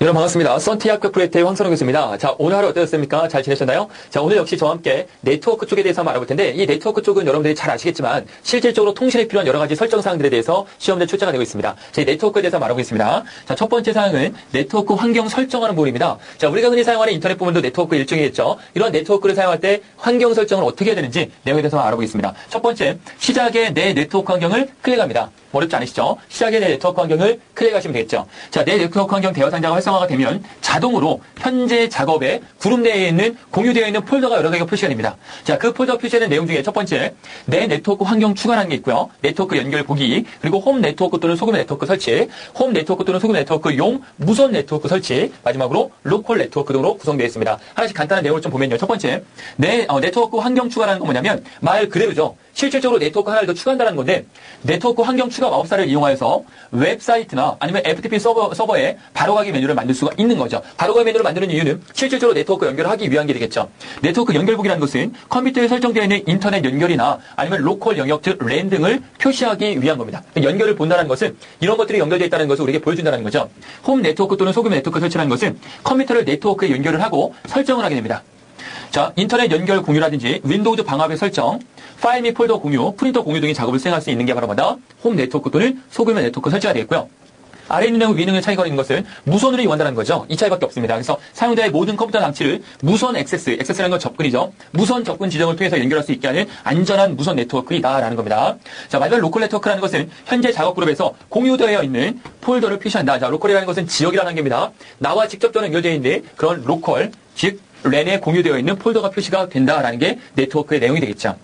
여러분 반갑습니다. 썬티학교 프로젝트의 황선홍 교수입니다. 자, 오늘 하루 어떠셨습니까? 잘 지내셨나요? 자, 오늘 역시 저와 함께 네트워크 쪽에 대해서 한번 알아볼 텐데, 이 네트워크 쪽은 여러분들이 잘 아시겠지만 실질적으로 통신에 필요한 여러 가지 설정 사항들에 대해서 시험에 출제가 되고 있습니다. 자, 이 네트워크에 대해서 한번 알아보겠습니다. 자, 첫 번째 사항은 네트워크 환경 설정하는 부분입니다. 자, 우리가 흔히 사용하는 인터넷 부분도 네트워크 일종이겠죠. 이런 네트워크를 사용할 때 환경 설정을 어떻게 해야 되는지 내용에 대해서 알아보겠습니다. 첫 번째, 시작의 내 네트워크 환경을 클릭합니다. 어렵지 않으시죠? 시작의 내 네트워크 환경을 클릭하시면 되겠죠. 자, 내 네트워크 환경 대여 상자가 활성화가 되면 자동으로 현재 작업에 그룹 내에 있는 공유되어 있는 폴더가 여러 개가 표시가 됩니다. 자, 그 폴더 표시되는 내용 중에 첫 번째, 내 네트워크 환경 추가라는 게 있고요. 네트워크 연결 보기, 그리고 홈 네트워크 또는 소규모 네트워크 설치, 홈 네트워크 또는 소규모 네트워크용 무선 네트워크 설치, 마지막으로 로컬 네트워크 등으로 구성되어 있습니다. 하나씩 간단한 내용을 좀 보면요. 첫 번째, 내 네트워크 환경 추가라는 건 뭐냐면 말 그대로죠. 실질적으로 네트워크 하나를 더 추가한다는 건데, 네트워크 환경 추가 마법사를 이용하여서 웹사이트나 아니면 FTP 서버에 바로가기 메뉴를 만들 수가 있는 거죠. 바로가기 메뉴를 만드는 이유는 실질적으로 네트워크 연결을 하기 위한 게 되겠죠. 네트워크 연결북이라는 것은 컴퓨터에 설정되어 있는 인터넷 연결이나 아니면 로컬 영역 즉 랜 등을 표시하기 위한 겁니다. 연결을 본다는 것은 이런 것들이 연결되어 있다는 것을 우리에게 보여준다는 거죠. 홈 네트워크 또는 소규모 네트워크 설치라는 것은 컴퓨터를 네트워크에 연결을 하고 설정을 하게 됩니다. 자, 인터넷 연결 공유라든지 윈도우즈 방화벽 설정, 파일 및 폴더 공유, 프린터 공유 등의 작업을 수행할 수 있는 게 바로 뭐다? 홈 네트워크 또는 소규모 네트워크 설치가 되겠고요. 아래 있는 내용 위 있는 차이가 있는 것은 무선으로 이용한다는 거죠. 이 차이밖에 없습니다. 그래서 사용자의 모든 컴퓨터 장치를 무선 액세스라는 건 접근이죠. 무선 접근 지정을 통해서 연결할 수 있게 하는 안전한 무선 네트워크이다라는 겁니다. 자, 마지막 로컬 네트워크라는 것은 현재 작업 그룹에서 공유되어 있는 폴더를 표시한다. 자, 로컬이라는 것은 지역이라는 단계입니다. 나와 직접적으로 연결되어 있는 그런 로컬, 즉 랜에 공유되어 있는 폴더가 표시가 된다라는 게 네트워크의 내용이 되겠죠.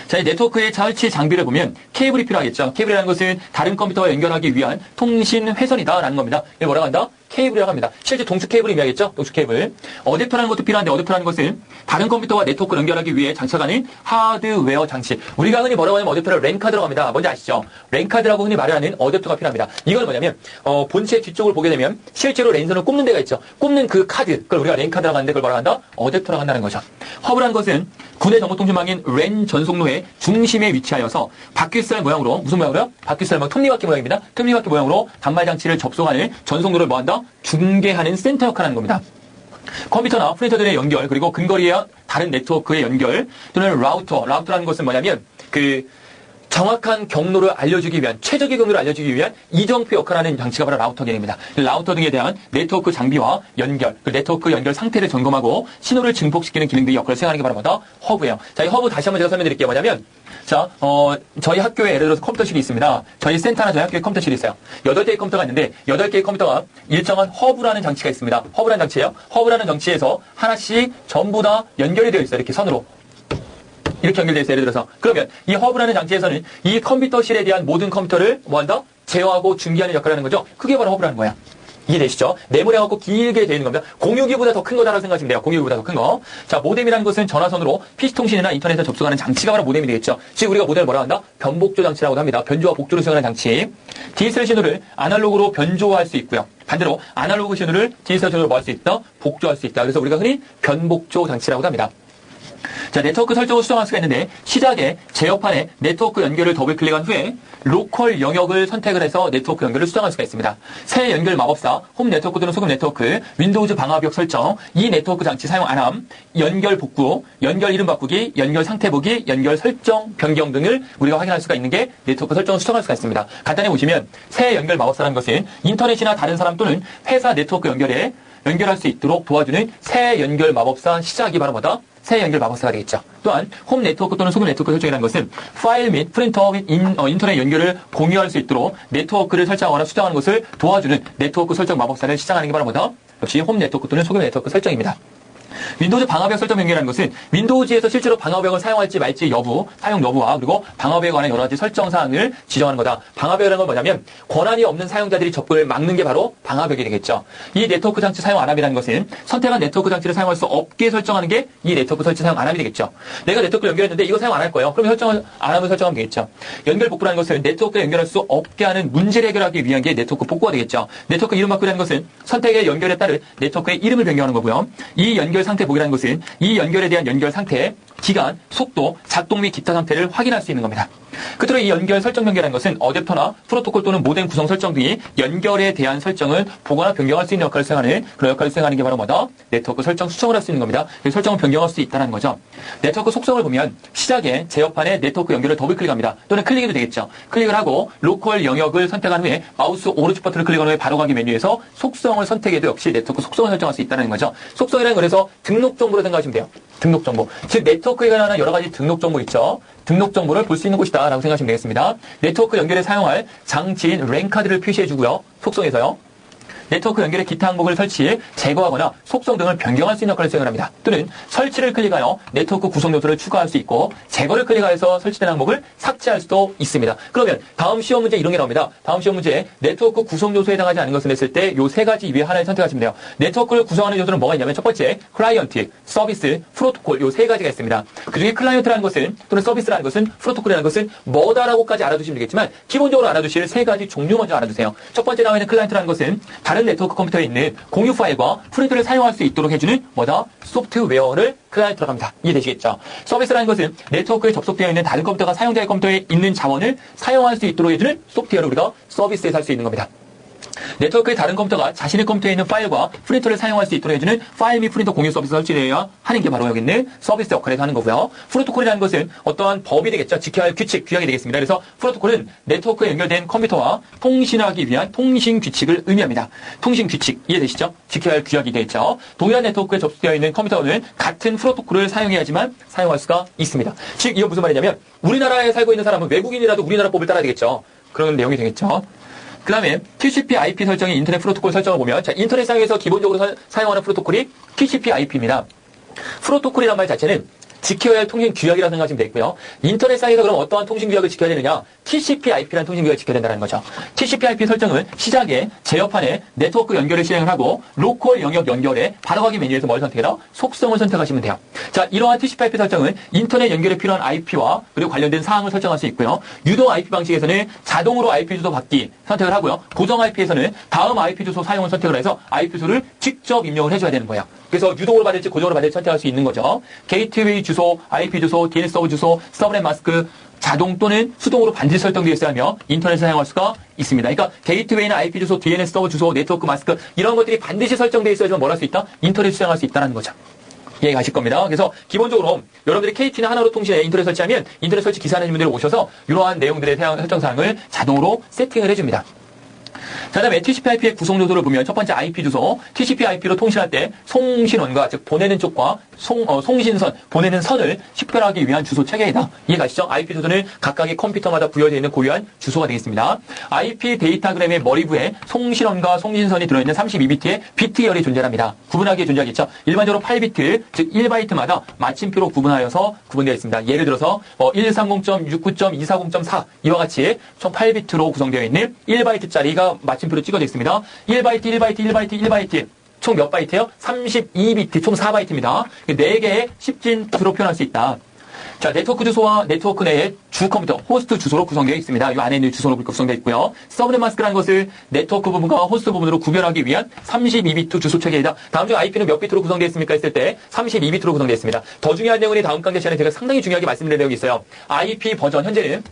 자, 이 네트워크의 설치 장비를 보면 케이블이 필요하겠죠. 케이블이라는 것은 다른 컴퓨터와 연결하기 위한 통신 회선이다라는 겁니다. 이걸 뭐라고 한다? 케이블이라고 합니다. 실제 동축 케이블을 의미하겠죠? 동축 케이블. 어댑터라는 것도 필요한데 어댑터라는 것은 다른 컴퓨터와 네트워크를 연결하기 위해 장착하는 하드웨어 장치. 우리가 흔히 뭐라고 하냐면 어댑터를 랜카드라고 합니다. 뭔지 아시죠? 랜카드라고 흔히 말하는 어댑터가 필요합니다. 이건 뭐냐면 본체 뒤쪽을 보게 되면 실제로 랜선을 꼽는 데가 있죠. 꼽는 그 카드, 그걸 우리가 랜카드라고 하는데 그걸 뭐라고 한다? 어댑터라고 한다는 거죠. 허브라는 것은 군의 정보통신망인 랜 전송로의 중심에 위치하여서 바퀴살 모양으로, 무슨 모양으로요? 바퀴살 모양, 톱니바퀴 모양입니다. 톱니바퀴 모양으로 단말 장치를 접속하는 전송로를 뭐한다? 중계하는 센터 역할을 하는 겁니다. 컴퓨터나 프린터들의 연결, 그리고 근거리의 다른 네트워크의 연결, 또는 라우터라는 것은 뭐냐면 정확한 경로를 알려주기 위한, 최적의 경로를 알려주기 위한 이정표 역할을 하는 장치가 바로 라우터 개념입니다. 라우터 등에 대한 네트워크 장비와 연결, 그 네트워크 연결 상태를 점검하고 신호를 증폭시키는 기능들의 역할을 수행하는 게 바로 뭐다? 허브예요. 자, 이 허브 다시 한번 제가 설명드릴게요. 뭐냐면, 자, 저희 학교에 예를 들어서 컴퓨터실이 있습니다. 저희 센터나 저희 학교에 컴퓨터실이 있어요. 8개의 컴퓨터가 있는데, 8개의 컴퓨터가 일정한 허브라는 장치가 있습니다. 허브라는 장치예요. 허브라는 장치에서 하나씩 전부 다 연결이 되어 있어요. 이렇게 선으로. 이렇게 연결되어 있어요. 예를 들어서. 그러면 이 허브라는 장치에서는 이 컴퓨터실에 대한 모든 컴퓨터를 뭐한다? 제어하고 중계하는 역할을 하는 거죠. 그게 바로 허브라는 거야. 이해되시죠? 네모내갖고 길게 되어 있는 겁니다. 공유기보다 더 큰 거다라고 생각하시면 돼요. 공유기보다 더 큰 거. 자, 모뎀이라는 것은 전화선으로 PC통신이나 인터넷에 접속하는 장치가 바로 모뎀이 되겠죠. 즉 우리가 모뎀을 뭐라고 한다? 변복조 장치라고 합니다. 변조와 복조를 수행하는 장치. DSL 신호를 아날로그로 변조할 수 있고요. 반대로 아날로그 신호를 디지털 신호로 뭐 할 수 있다? 복조할 수 있다. 그래서 우리가 흔히 변복조 장치라고 합니다. 자, 네트워크 설정을 수정할 수가 있는데 시작에 제어판에 네트워크 연결을 더블 클릭한 후에 로컬 영역을 선택을 해서 네트워크 연결을 수정할 수가 있습니다. 새 연결 마법사, 홈 네트워크 또는 소금 네트워크, 윈도우즈 방화벽 설정, 이 네트워크 장치 사용 안함, 연결 복구, 연결 이름 바꾸기, 연결 상태 보기, 연결 설정 변경 등을 우리가 확인할 수가 있는 게 네트워크 설정을 수정할 수가 있습니다. 간단히 보시면 새 연결 마법사라는 것은 인터넷이나 다른 사람 또는 회사 네트워크 연결할 수 있도록 도와주는 새 연결 마법사 시작이 바로 뭐다? 새 연결 마법사가 되겠죠. 또한 홈 네트워크 또는 소규모 네트워크 설정이라는 것은 파일 및 프린터 및 인터넷 연결을 공유할 수 있도록 네트워크를 설정하거나 수정하는 것을 도와주는 네트워크 설정 마법사를 시작하는 게 바로 뭐다? 역시 홈 네트워크 또는 소규모 네트워크 설정입니다. 윈도우즈 방화벽 설정 변경이라는 것은 윈도우즈에서 실제로 방화벽을 사용할지 말지 여부, 사용 여부와 그리고 방화벽에 관한 여러 가지 설정 사항을 지정하는 거다. 방화벽이라는 건 뭐냐면 권한이 없는 사용자들이 접근을 막는 게 바로 방화벽이 되겠죠. 이 네트워크 장치 사용 안함이라는 것은 선택한 네트워크 장치를 사용할 수 없게 설정하는 게 이 네트워크 설치 사용 안함이 되겠죠. 내가 네트워크를 연결했는데 이거 사용 안 할 거예요. 그럼 설정을 안 하면 설정하면 되겠죠. 연결 복구라는 것은 네트워크에 연결할 수 없게 하는 문제를 해결하기 위한 게 네트워크 복구가 되겠죠. 네트워크 이름 바꾸라는 것은 선택의 연결에 따른 네트워크의 이름을 변경하는 거고요. 이 연결 상태 보기라는 것은 이 연결에 대한 연결 상태, 기간, 속도, 작동 및 기타 상태를 확인할 수 있는 겁니다. 끝으로 이 연결 설정 변경이라는 것은 어댑터나 프로토콜 또는 모뎀 구성 설정 등이 연결에 대한 설정을 보거나 변경할 수 있는 역할을 수행하는 그런 역할을 수행하는 게 바로 뭐다? 네트워크 설정 수정을 할 수 있는 겁니다. 설정을 변경할 수 있다는 거죠. 네트워크 속성을 보면 시작에 제어판에 네트워크 연결을 더블 클릭합니다. 또는 클릭해도 되겠죠. 클릭을 하고 로컬 영역을 선택한 후에 마우스 오른쪽 버튼을 클릭한 후에 바로가기 메뉴에서 속성을 선택해도 역시 네트워크 속성을 설정할 수 있다는 거죠. 속성이라는 그래서 등록 정보로 생각하시면 돼요. 등록 정보. 즉 네트워크에 관한 여러 가지 등록 정보 있죠. 등록 정보를 볼 수 있는 곳이다 라고 생각하시면 되겠습니다. 네트워크 연결에 사용할 장치인 랜카드를 표시해 주고요. 속성에서요. 네트워크 연결의 기타 항목을 설치, 제거하거나 속성 등을 변경할 수 있는 역할을 수행합니다. 또는 설치를 클릭하여 네트워크 구성 요소를 추가할 수 있고 제거를 클릭하여서 설치된 항목을 삭제할 수도 있습니다. 그러면 다음 시험 문제 이런 게 나옵니다. 다음 시험 문제에 네트워크 구성 요소에 해당하지 않은 것을 냈을 때 요 세 가지 위에 하나를 선택하시면 돼요. 네트워크를 구성하는 요소는 뭐가 있냐면 첫 번째 클라이언트, 서비스, 프로토콜 요 세 가지가 있습니다. 그중에 클라이언트라는 것은 또는 서비스라는 것은 프로토콜이라는 것은 뭐다라고까지 알아두시면 되겠지만 기본적으로 알아두실 세 가지 종류 먼저 알아두세요. 첫 번째 나와 있는 클라이언트라는 것은 다른 네트워크 컴퓨터에 있는 공유 파일과 프린트를 사용할 수 있도록 해주는 뭐다? 소프트웨어를 클라이언트라고 합니다. 이해되시겠죠? 서비스라는 것은 네트워크에 접속되어 있는 다른 컴퓨터가 사용자의 컴퓨터에 있는 자원을 사용할 수 있도록 해주는 소프트웨어를 우리가 서비스에서 할 수 있는 겁니다. 네트워크의 다른 컴퓨터가 자신의 컴퓨터에 있는 파일과 프린터를 사용할 수 있도록 해주는 파일 및 프린터 공유 서비스 설치되어야 하는 게 바로 여기 있는 서비스 역할에서 하는 거고요. 프로토콜이라는 것은 어떠한 법이 되겠죠. 지켜야 할 규칙, 규약이 되겠습니다. 그래서 프로토콜은 네트워크에 연결된 컴퓨터와 통신하기 위한 통신 규칙을 의미합니다. 통신 규칙 이해되시죠? 지켜야 할 규약이 되겠죠. 동일한 네트워크에 접속되어 있는 컴퓨터는 같은 프로토콜을 사용해야지만 사용할 수가 있습니다. 즉 이건 무슨 말이냐면 우리나라에 살고 있는 사람은 외국인이라도 우리나라 법을 따라야 되겠죠. 그런 내용이 되겠죠. 그 다음에 TCP IP 설정의 인터넷 프로토콜 설정을 보면 자, 인터넷상에서 기본적으로 사용하는 프로토콜이 TCP IP입니다. 프로토콜이란 말 자체는 지켜야 할 통신 규약이라고 생각하시면 되겠고요. 인터넷상에서 그럼 어떠한 통신 규약을 지켜야 되느냐? TCP IP라는 통신 규약을 지켜야 된다는 거죠. TCP IP 설정은 시작에 제어판에 네트워크 연결을 실행을 하고 로컬 영역 연결에 바로가기 메뉴에서 뭘 선택해라? 속성을 선택하시면 돼요. 자, 이러한 TCP IP 설정은 인터넷 연결에 필요한 IP와 그리고 관련된 사항을 설정할 수 있고요. 유도 IP 방식에서는 자동으로 IP 주소 받기 선택을 하고요. 고정 IP에서는 다음 IP 주소 사용을 선택을 해서 IP 주소를 직접 입력을 해줘야 되는 거예요. 그래서 유동으로 받을지 고정으로 받을지 선택할 수 있는 거죠. 게이트웨이 주소, IP 주소, DNS 서버 주소, 서브넷 마스크, 자동 또는 수동으로 반드시 설정되어 있어야 하며 인터넷을 사용할 수가 있습니다. 그러니까 게이트웨이나 IP 주소, DNS 서버 주소, 네트워크 마스크 이런 것들이 반드시 설정되어 있어야지만 뭘 할 수 있다? 인터넷을 사용할 수 있다는 거죠. 이해 가실 겁니다. 그래서 기본적으로 여러분들이 KT나 하나로 통신에 인터넷 설치하면 인터넷 설치 기사하는 분들이 오셔서 이러한 내용들의 설정사항을 자동으로 세팅을 해줍니다. 자, 다음에 TCP/IP의 구성 요소를 보면 첫 번째 IP 주소, TCP/IP로 통신할 때 송신원과 즉 보내는 쪽과 송신선, 보내는 선을 식별하기 위한 주소 체계이다. 이해가시죠? IP 주소는 각각의 컴퓨터마다 부여되어 있는 고유한 주소가 되겠습니다. IP 데이터그램의 머리부에 송신원과 송신선이 들어있는 32비트의 비트열이 존재합니다. 구분하기에 존재하겠죠? 일반적으로 8비트, 즉 1바이트마다 마침표로 구분하여서 구분되어 있습니다. 예를 들어서 130.69.240.4 이와 같이 총 8비트로 구성되어 있는 1바이트짜리가 마침표로 찍어져 있습니다. 1바이트, 1바이트, 1바이트, 1바이트. 총 몇 바이트예요? 32비트, 총 4바이트입니다. 4개의 10진수로 표현할 수 있다. 자, 네트워크 주소와 네트워크 내의 주 컴퓨터, 호스트 주소로 구성되어 있습니다. 이 안에 있는 주소로 구성되어 있고요. 서브넷 마스크라는 것을 네트워크 부분과 호스트 부분으로 구별하기 위한 32비트 주소 체계이다. 다음 중 IP는 몇 비트로 구성되어 있습니까? 했을 때 32비트로 구성되어 있습니다. 더 중요한 내용이 다음 강좌 시간에 제가 상당히 중요하게 말씀드릴 내용이 있어요. IP 버전, 현재는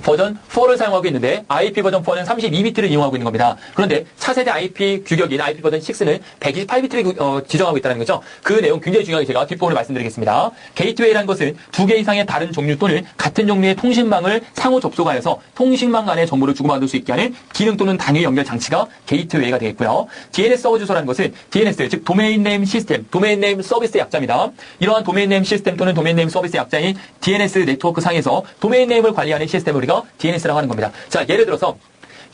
버전 4를 사용하고 있는데 IP 버전 4는 32비트를 이용하고 있는 겁니다. 그런데 차세대 IP 규격인 IP 버전 6는 128비트를 지정하고 있다는 거죠. 그 내용 굉장히 중요하게 제가 뒷부분을 말씀드리겠습니다. 게이트웨이라는 것은 2개 이상의 다른 종류 또는 같은 종류의 통신망을 상호 접속하여서 통신망 간의 정보를 주고받을 수 있게 하는 기능 또는 단위 연결 장치가 게이트웨이가 되겠고요. DNS 서버 주소라는 것은 DNS, 즉 도메인 네임 시스템, 도메인 네임 서비스 약자입니다. 이러한 도메인 네임 시스템 또는 도메인 네임 서비스 약자인 DNS 네트워크 상에서 도메인 네임을 관리하는 시스템을 우리가 DNS라고 하는 겁니다. 자, 예를 들어서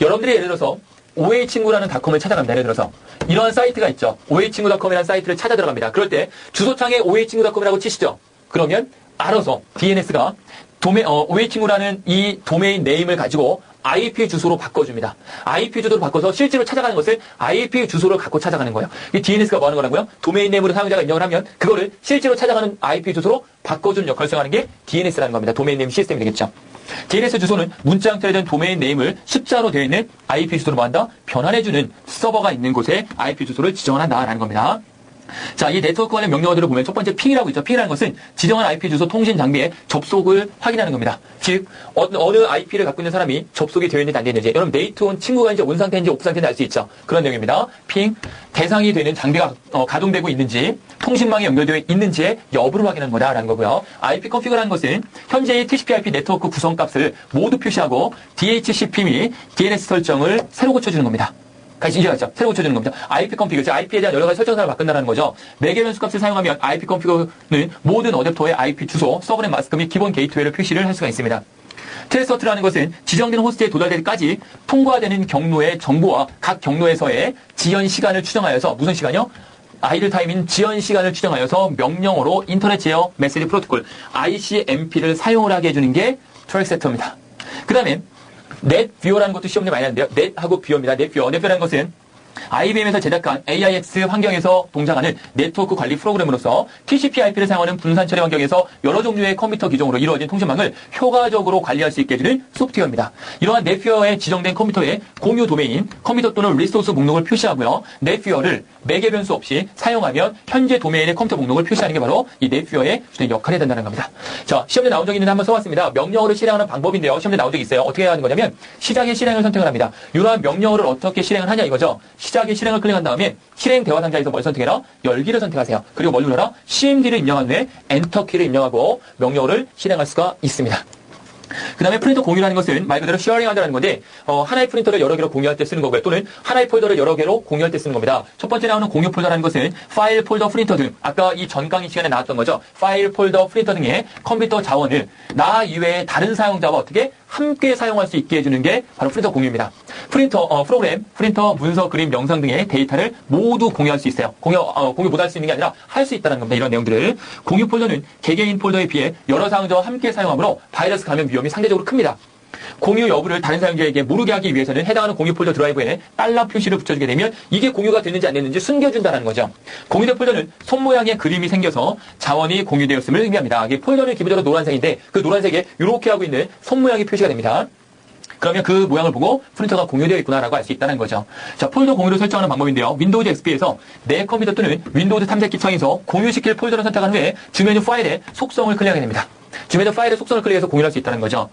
여러분들이 oa친구라는 닷컴을 찾아갑니다. 예를 들어서 이러한 사이트가 있죠. oa친구닷컴이라는 사이트를 찾아 들어갑니다. 그럴 때 주소창에 oa친구닷컴이라고 치시죠. 그러면 알아서 DNS가 oa친구라는 이 도메인 네임을 가지고 IP 주소로 바꿔줍니다. IP 주소로 바꿔서 실제로 찾아가는 것을 IP 주소를 갖고 찾아가는 거예요. 이 DNS가 뭐 하는 거라고요? 도메인 네임으로 사용자가 입력을 하면 그거를 실제로 찾아가는 IP 주소로 바꿔주는 역할을 수행하는 게 DNS라는 겁니다. 도메인 네임 시스템이 되겠죠. DNS 주소는 문자 형태로 된 도메인 네임을 숫자로 되어 있는 IP 주소로 뭐한다? 변환해주는 서버가 있는 곳에 IP 주소를 지정을 한다라는 겁니다. 자, 이 네트워크 관련 명령어들을 보면 첫 번째 핑이라고 있죠. 핑이라는 것은 지정한 IP 주소 통신 장비의 접속을 확인하는 겁니다. 즉, 어느 IP를 갖고 있는 사람이 접속이 되어 있는지 안 되어 있는지. 여러분, 네이트온 친구가 이제 온 상태인지 오프 상태인지 알 수 있죠. 그런 내용입니다. 핑, 대상이 되는 장비가 가동되고 있는지, 통신망에 연결되어 있는지의 여부를 확인하는 거다라는 거고요. IP 컨피그라는 것은 현재의 TCP/IP 네트워크 구성값을 모두 표시하고 DHCP 및 DNS 설정을 새로 고쳐주는 겁니다. 같이 이해하죠? 새로 고쳐주는 겁니다. IP 컨피그, 즉 IP에 대한 여러 가지 설정사를 바꾼다는 거죠. 매개 변수 값을 사용하면 IP 컨피그는 모든 어댑터의 IP 주소, 서브넷 마스크 및 기본 게이트웨이를 표시를 할 수가 있습니다. 트랜스포트라는 것은 지정된 호스트에 도달되기까지 통과되는 경로의 정보와 각 경로에서의 지연 시간을 추정하여서 무슨 시간이요? 아이들 타임인 지연 시간을 추정하여서 명령어로 인터넷 제어 메시지 프로토콜 ICMP를 사용을 하게 해주는 게 트랙세터입니다. 그 다음에 넷뷰어라는 것도 시험에 많이 하는데요. 넷하고 뷰어입니다. 넷뷰어라는 것은 IBM에서 제작한 AIX 환경에서 동작하는 네트워크 관리 프로그램으로서 TCP/IP를 사용하는 분산 처리 환경에서 여러 종류의 컴퓨터 기종으로 이루어진 통신망을 효과적으로 관리할 수 있게 해주는 소프트웨어입니다. 이러한 넷뷰어에 지정된 컴퓨터의 공유 도메인, 컴퓨터 또는 리소스 목록을 표시하고요. 넷뷰어를 매개 변수 없이 사용하면 현재 도메인의 컴퓨터 목록을 표시하는 게 바로 이 넷뷰어의 주된 역할이 해야 된다는 겁니다. 자, 시험에 나온 적이 있는데 한번 써봤습니다. 명령어를 실행하는 방법인데요. 시험에 나온 적이 있어요. 어떻게 해야 하는 거냐면 시작의 실행을 선택을 합니다. 이러한 명령어를 어떻게 실행을 하냐 이거죠. 시작의 실행을 클릭한 다음에 실행 대화 상자에서 뭘 선택해라? 열기를 선택하세요. 그리고 뭘 눌러라? CMD를 입력한 후에 엔터키를 입력하고 명령어를 실행할 수가 있습니다. 그 다음에 프린터 공유라는 것은 말 그대로 쉐어링한다는 건데 하나의 프린터를 여러 개로 공유할 때 쓰는 거고요. 또는 하나의 폴더를 여러 개로 공유할 때 쓰는 겁니다. 첫 번째 나오는 공유 폴더라는 것은 파일, 폴더, 프린터 등 아까 이 전 강의 시간에 나왔던 거죠. 파일, 폴더, 프린터 등의 컴퓨터 자원을 나 이외의 다른 사용자와 어떻게 함께 사용할 수 있게 해주는 게 바로 프린터 공유입니다. 프린터, 프로그램, 프린터, 문서, 그림, 영상 등의 데이터를 모두 공유할 수 있어요. 공유 못 할 수 있는 게 아니라 할 수 있다는 겁니다. 이런 내용들을. 공유 폴더는 개개인 폴더에 비해 여러 사용자와 함께 사용하므로 바이러스 감염 위험이 상대적으로 큽니다. 공유 여부를 다른 사용자에게 모르게 하기 위해서는 해당하는 공유 폴더 드라이브에 달러 표시를 붙여주게 되면 이게 공유가 됐는지 안 됐는지 숨겨준다는 거죠. 공유된 폴더는 손 모양의 그림이 생겨서 자원이 공유되었음을 의미합니다. 이 폴더는 기본적으로 노란색인데 그 노란색에 이렇게 하고 있는 손 모양이 표시가 됩니다. 그러면 그 모양을 보고 프린터가 공유되어 있구나라고 알 수 있다는 거죠. 자, 폴더 공유를 설정하는 방법인데요. 윈도우즈 XP에서 내 컴퓨터 또는 윈도우즈 탐색기 창에서 공유시킬 폴더를 선택한 후에 주메뉴 파일의 속성을 클릭하게 됩니다. 주메뉴 파일의 속성을 클릭해서 공유할 수 있다는 거죠.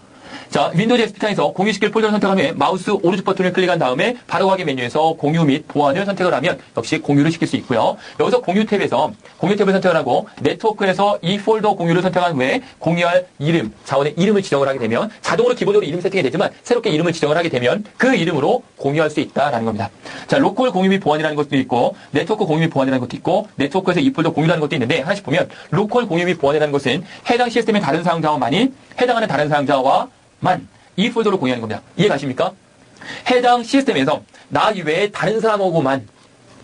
자, 윈도우즈 XP 창에서 공유시킬 폴더를 선택한 후에 마우스 오른쪽 버튼을 클릭한 다음에 바로 가기 메뉴에서 공유 및 보안을 선택을 하면 역시 공유를 시킬 수 있고요. 여기서 공유 탭에서 공유 탭을 선택을 하고 네트워크에서 이 폴더 공유를 선택한 후에 공유할 이름, 자원의 이름을 지정을 하게 되면 자동으로 기본적으로 이름 세팅이 되지만 새롭게 이름을 지정을 하게 되면 그 이름으로 공유할 수 있다라는 겁니다. 자, 로컬 공유 및 보안이라는 것도 있고 네트워크 공유 및 보안이라는 것도 있고 네트워크에서 이 폴더 공유라는 것도 있는데 하나씩 보면 로컬 공유 및 보안이라는 것은 해당 시스템의 다른 사용자와만이 해당하는 다른 사용자와 이 폴더를 공유하는 겁니다. 이해가십니까? 해당 시스템에서 나 이외에 다른 사람하고만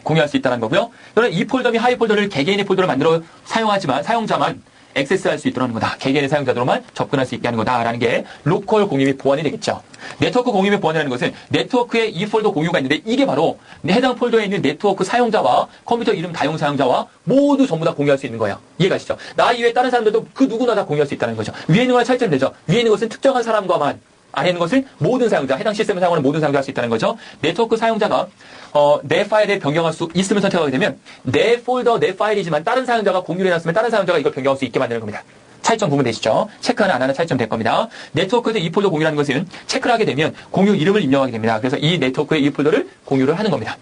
공유할 수 있다는 거고요. 또는 이 폴더 및 하위 폴더를 개개인의 폴더를 만들어 사용하지만 사용자만 액세스할 수 있도록 하는 거다. 개개인의 사용자들로만 접근할 수 있게 하는 거다라는 게 로컬 공유 및 보안이 되겠죠. 네트워크 공유 및 보안이라는 것은 네트워크에 이 폴더 공유가 있는데 이게 바로 해당 폴더에 있는 네트워크 사용자와 컴퓨터 이름 다용 사용자와 모두 전부 다 공유할 수 있는 거예요. 이해가시죠? 나 이외에 다른 사람들도 그 누구나 다 공유할 수 있다는 거죠. 위에 있는 거랑 차이점이 되죠. 위에 있는 것은 특정한 사람과만 안에 있는 것을 모든 사용자, 해당 시스템을 사용하는 모든 사용자가 할 수 있다는 거죠. 네트워크 사용자가 내 파일에 변경할 수 있으면 선택하게 되면 내 폴더, 내 파일이지만 다른 사용자가 공유를 해놨으면 다른 사용자가 이걸 변경할 수 있게 만드는 겁니다. 차이점 구분 되시죠? 체크하는 안 하는 차이점 될 겁니다. 네트워크에서 이 폴더 공유라는 것은 체크를 하게 되면 공유 이름을 입력하게 됩니다. 그래서 이 네트워크에 이 폴더를 공유를 하는 겁니다.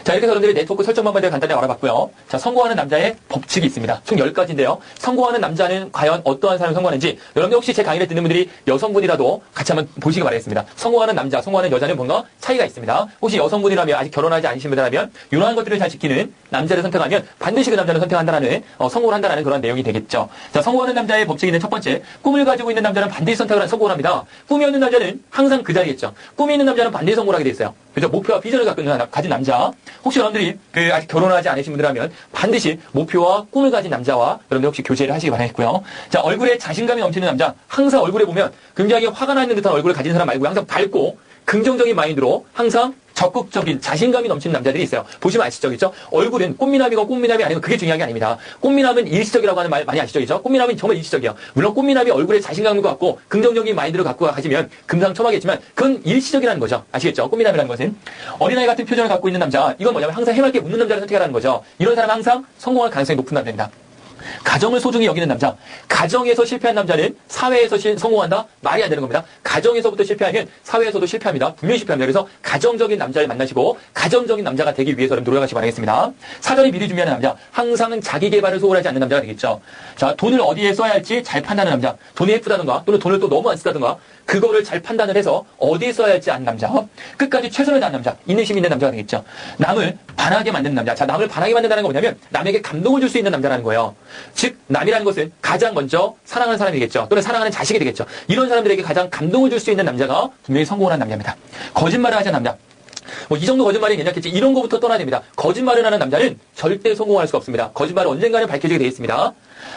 자, 이렇게 해서 여러분들이 네트워크 설정 방법에 대해 간단히 알아봤고요. 자, 성공하는 남자의 법칙이 있습니다. 총 10가지인데요. 성공하는 남자는 과연 어떠한 사람이 성공하는지 여러분들 혹시 제 강의를 듣는 분들이 여성분이라도 같이 한번 보시기 바라겠습니다. 성공하는 남자, 성공하는 여자는 뭔가 차이가 있습니다. 혹시 여성분이라면 아직 결혼하지 않으신 분이라면 이러한 것들을 잘 지키는 남자를 선택하면 반드시 그 남자는 선택한다라는 성공을 한다라는 그런 내용이 되겠죠. 자, 성공하는 남자의 법칙이 있는 첫 번째, 꿈을 가지고 있는 남자는 반드시 선택을 성공을 합니다. 꿈이 없는 남자는 항상 그 자리겠죠. 꿈이 있는 남자는 반드시 성공을 하게 돼 있어요. 그래서 목표와 비전을 가진 남자. 혹시 여러분들이 아직 결혼하지 않으신 분들이라면 반드시 목표와 꿈을 가진 남자와 여러분들 혹시 교제를 하시기 바라겠고요. 자, 얼굴에 자신감이 넘치는 남자. 항상 얼굴에 보면 굉장히 화가 나 있는 듯한 얼굴을 가진 사람 말고 항상 밝고 긍정적인 마인드로 항상 적극적인 자신감이 넘치는 남자들이 있어요. 보시면 아시죠? 그죠? 얼굴은 꽃미남이건 꽃미남이 아니면 그게 중요한 게 아닙니다. 꽃미남은 일시적이라고 하는 말 많이 아시죠? 그죠? 꽃미남은 정말 일시적이에요. 물론 꽃미남이 얼굴에 자신감을 갖고 긍정적인 마인드를 갖고 가지면 금상첨화겠지만 그건 일시적이라는 거죠. 아시겠죠? 꽃미남이라는 것은. 어린아이 같은 표정을 갖고 있는 남자, 이건 뭐냐면 항상 해맑게 웃는 남자를 선택하라는 거죠. 이런 사람은 항상 성공할 가능성이 높은 남자입니다. 가정을 소중히 여기는 남자. 가정에서 실패한 남자는 사회에서 성공한다? 말이 안 되는 겁니다. 가정에서부터 실패하면 사회에서도 실패합니다. 분명히 실패합니다. 그래서 가정적인 남자를 만나시고 가정적인 남자가 되기 위해서는 노력하시기 바라겠습니다. 사전에 미리 준비하는 남자. 항상 자기 개발을 소홀하지 않는 남자가 되겠죠. 자, 돈을 어디에 써야 할지 잘 판단하는 남자. 돈이 예쁘다든가 또는 돈을 또 너무 안 쓰다든가 그거를 잘 판단을 해서 어디에 써야 할지 아는 남자. 끝까지 최선을 다하는 남자. 인내심 있는 남자가 되겠죠. 남을 반하게 만드는 남자. 자, 남을 반하게 만든다는 건 뭐냐면 남에게 감동을 줄 수 있는 남자라는 거예요. 즉 남이라는 것은 가장 먼저 사랑하는 사람이겠죠. 또는 사랑하는 자식이 되겠죠. 이런 사람들에게 가장 감동을 줄 수 있는 남자가 분명히 성공을 한 남자입니다. 거짓말을 하지 않는 남자. 뭐 이 정도 거짓말이 괜찮겠지. 이런 거부터 떠나야 됩니다. 거짓말을 하는 남자는 절대 성공할 수가 없습니다. 거짓말은 언젠가는 밝혀지게 되어 있습니다.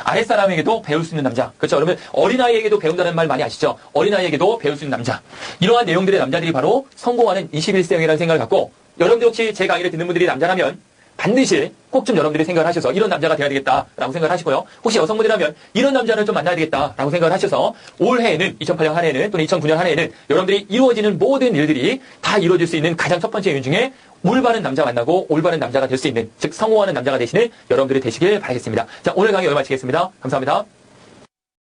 아랫사람에게도 배울 수 있는 남자. 그렇죠? 여러분 어린아이에게도 배운다는 말 많이 아시죠? 어린아이에게도 배울 수 있는 남자. 이러한 내용들의 남자들이 바로 성공하는 21세기라는 생각을 갖고 여러분들 혹시 제 강의를 듣는 분들이 남자라면 반드시 꼭 좀 여러분들이 생각을 하셔서 이런 남자가 되어야 되겠다라고 생각을 하시고요. 혹시 여성분이라면 이런 남자를 좀 만나야 되겠다라고 생각을 하셔서 올해에는 2008년 한 해에는 또는 2009년 한 해에는 여러분들이 이루어지는 모든 일들이 다 이루어질 수 있는 가장 첫 번째 이유 중에 올바른 남자 만나고 올바른 남자가 될 수 있는 즉 성공하는 남자가 되시는 여러분들이 되시길 바라겠습니다. 자, 오늘 강의 여기 마치겠습니다. 감사합니다.